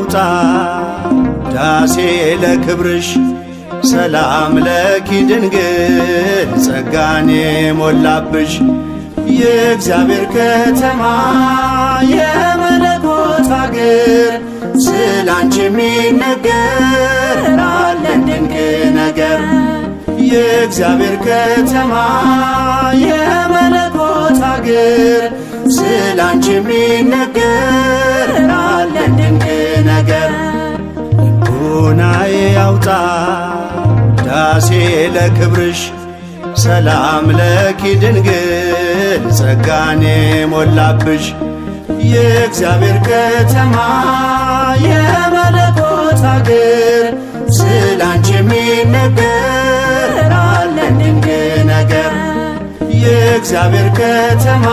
ያውጣ ዳሴ ለክብርሽ ሰላም ለኪ ድንግል ጸጋን የሞላብሽ የእግዚአብሔር ከተማ የመለኮት አገር ስላንቺ የሚነገር አለን ድንቅ ነገር። የእግዚአብሔር ከተማ የመለኮት አገር ስላንቺ የሚነገር አለን ድንቅ ነገር። ልቡናዬ ያውጣ ዳሴ ለክብርሽ ሰላም ለኪ ድንግል ጸጋን የሞላብሽ የእግዚአብሔር ከተማ የመለኮት አገር ስላንቺ የሚነገር አለን ድንቅ ነገር። የእግዚአብሔር ከተማ